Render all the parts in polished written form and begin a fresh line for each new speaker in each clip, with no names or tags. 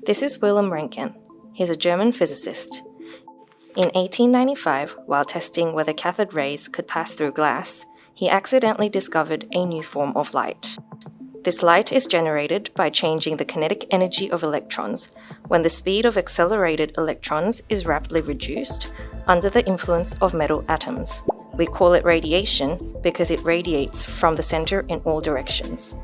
This is Wilhelm Röntgen. He's a German physicist. In 1895, while testing whether cathode rays could pass through glass, he accidentally discovered a new form of light. This light is generated by changing the kinetic energy of electrons when the speed of accelerated electrons is rapidly reduced under the influence of metal atoms. We call it radiation because it radiates from the center in all directions.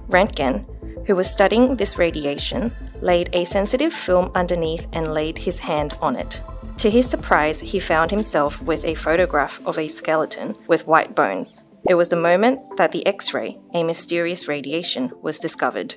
Röntgen, who was studying this radiation, laid a sensitive film underneath and laid his hand on it. To his surprise, he found himself with a photograph of a skeleton with white bones. It was the moment that the X-ray, a mysterious radiation, was discovered.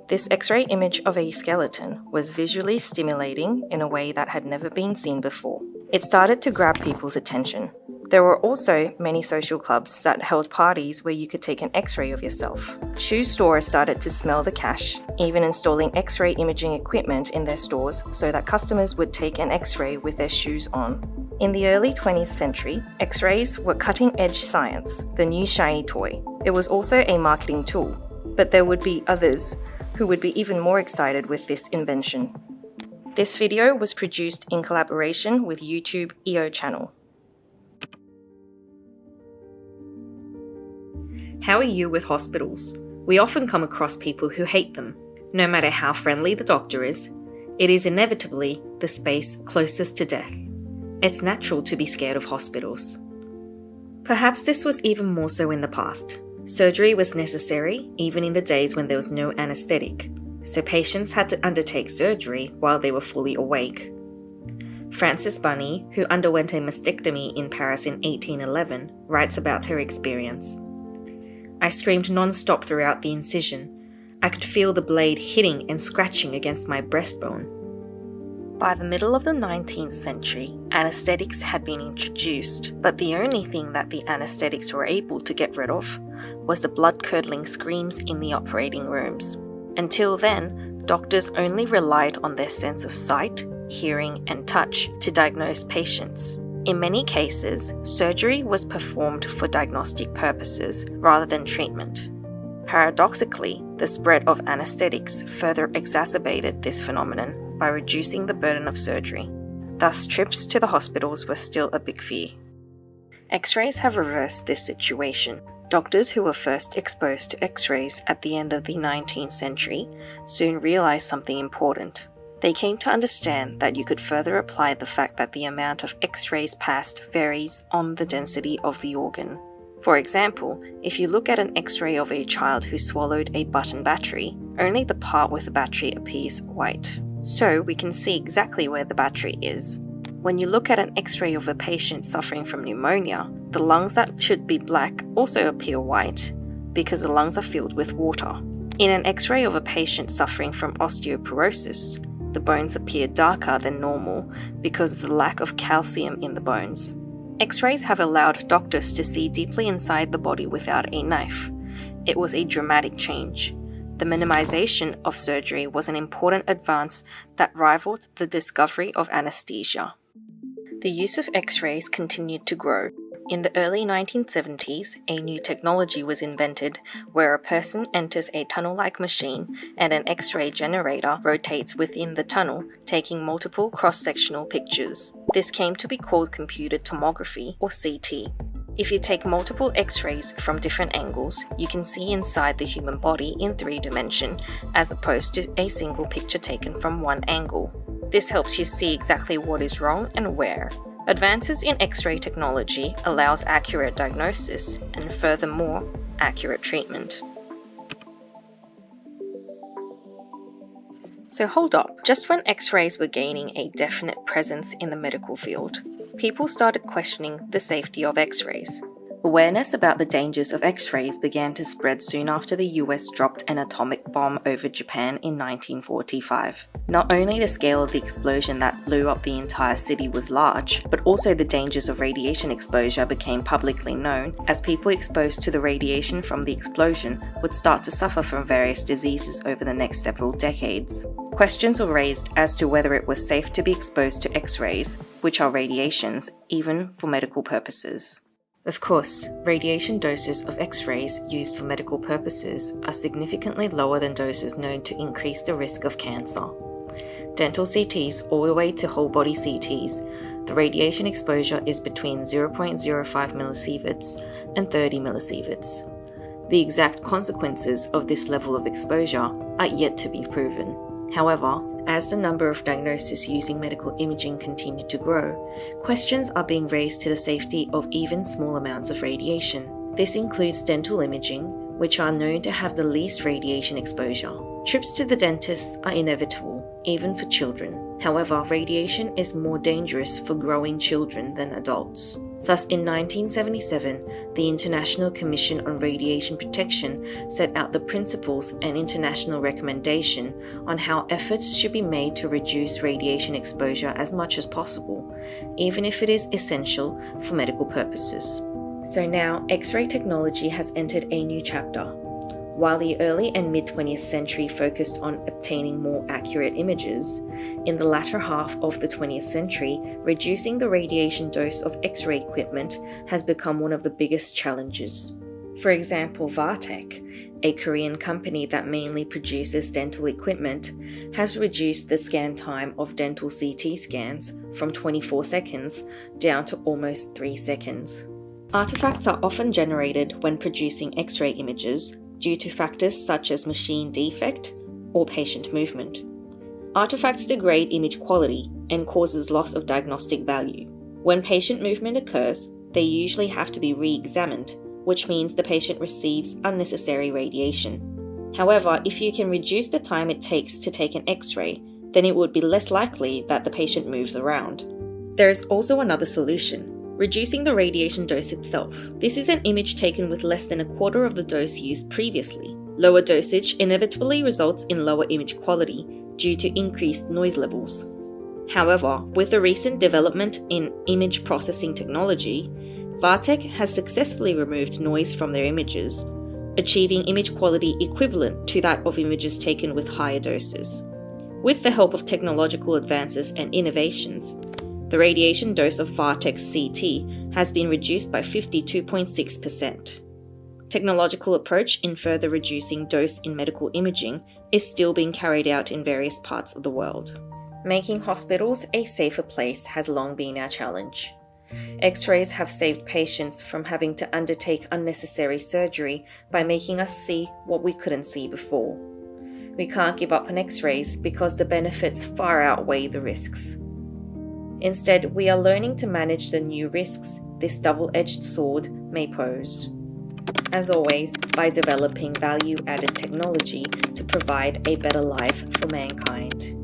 This X-ray image of a skeleton was visually stimulating in a way that had never been seen before. It started to grab people's attention. There were also many social clubs that held parties where you could take an X-ray of yourself. Shoe stores started to smell the cash, even installing X-ray imaging equipment in their stores so that customers would take an X-ray with their shoes on. In the early 20th century, X-rays were cutting-edge science, the new shiny toy. It was also a marketing tool, but there would be others who would be even more excited with this invention. This video was produced in collaboration with YouTube EO channel.
How are you with hospitals? We often come across people who hate them. No matter how friendly the doctor is, it is inevitably the space closest to death. It's natural to be scared of hospitals. Perhaps this was even more so in the past. Surgery was necessary even in the days when there was no anesthetic, so patients had to undertake surgery while they were fully awake. Frances Bunny, who underwent a mastectomy in Paris in 1811, writes about her experience. I screamed non-stop throughout the incision. I could feel the blade hitting and scratching against my breastbone. By the middle of the 19th century, anesthetics had been introduced, but the only thing that the anesthetics were able to get rid of was the blood-curdling screams in the operating rooms. Until then, doctors only relied on their sense of sight, hearing, and touch to diagnose patients. In many cases, surgery was performed for diagnostic purposes rather than treatment. Paradoxically, the spread of anesthetics further exacerbated this phenomenon by reducing the burden of surgery. Thus, trips to the hospitals were still a big fear. X-rays have reversed this situation. Doctors who were first exposed to X-rays at the end of the 19th century soon realized something important. They came to understand that you could further apply the fact that the amount of X-rays passed varies on the density of the organ. For example, if you look at an X-ray of a child who swallowed a button battery, only the part with the battery appears white. So we can see exactly where the battery is. When you look at an X-ray of a patient suffering from pneumonia, the lungs that should be black also appear white because the lungs are filled with water. In an X-ray of a patient suffering from osteoporosis, the bones appear darker than normal because of the lack of calcium in the bones. X-rays have allowed doctors to see deeply inside the body without a knife. It was a dramatic change. The minimization of surgery was an important advance that rivaled the discovery of anesthesia. The use of X-rays continued to grow. In the early 1970s, a new technology was invented where a person enters a tunnel-like machine and an X-ray generator rotates within the tunnel, taking multiple cross-sectional pictures. This came to be called computed tomography, or CT. If you take multiple X-rays from different angles, you can see inside the human body in 3 dimensions, as opposed to a single picture taken from one angle. This helps you see exactly what is wrong and where. Advances in X-ray technology allows accurate diagnosis and furthermore, accurate treatment. So hold up, just when X-rays were gaining a definite presence in the medical field, people started questioning the safety of X-rays. Awareness about the dangers of X-rays began to spread soon after the US dropped an atomic bomb over Japan in 1945. Not only the scale of the explosion that blew up the entire city was large, but also the dangers of radiation exposure became publicly known, as people exposed to the radiation from the explosion would start to suffer from various diseases over the next several decades. Questions were raised as to whether it was safe to be exposed to X-rays, which are radiations, even for medical purposes. Of course, radiation doses of X-rays used for medical purposes are significantly lower than doses known to increase the risk of cancer. Dental CTs all the way to whole body CTs, the radiation exposure is between 0.05 millisieverts and 30 millisieverts. The exact consequences of this level of exposure are yet to be proven. However, as the number of diagnoses using medical imaging continue to grow, questions are being raised to the safety of even small amounts of radiation. This includes dental imaging, which are known to have the least radiation exposure. Trips to the dentist are inevitable, even for children. However, radiation is more dangerous for growing children than adults. Thus, in 1977, the International Commission on Radiation Protection set out the principles and international recommendation on how efforts should be made to reduce radiation exposure as much as possible, even if it is essential for medical purposes. So now, X-ray technology has entered a new chapter. While the early and mid-20th century focused on obtaining more accurate images, in the latter half of the 20th century, reducing the radiation dose of X-ray equipment has become one of the biggest challenges. For example, Vatech, a Korean company that mainly produces dental equipment, has reduced the scan time of dental CT scans from 24 seconds down to almost 3 seconds. Artifacts are often generated when producing X-ray images, due to factors such as machine defect or patient movement. Artifacts degrade image quality and causes loss of diagnostic value. When patient movement occurs, they usually have to be re-examined, which means the patient receives unnecessary radiation. However, if you can reduce the time it takes to take an X-ray, then it would be less likely that the patient moves around. There is also another solution: reducing the radiation dose itself. This is an image taken with less than a quarter of the dose used previously. Lower dosage inevitably results in lower image quality due to increased noise levels. However, with the recent development in image processing technology, Vatech has successfully removed noise from their images, achieving image quality equivalent to that of images taken with higher doses. With the help of technological advances and innovations, the radiation dose of Vatech's CT has been reduced by 52.6%. Technological approach in further reducing dose in medical imaging is still being carried out in various parts of the world. Making hospitals a safer place has long been our challenge. X-rays have saved patients from having to undertake unnecessary surgery by making us see what we couldn't see before. We can't give up on X-rays because the benefits far outweigh the risks. Instead, we are learning to manage the new risks this double-edged sword may pose. As always, by developing value-added technology to provide a better life for mankind.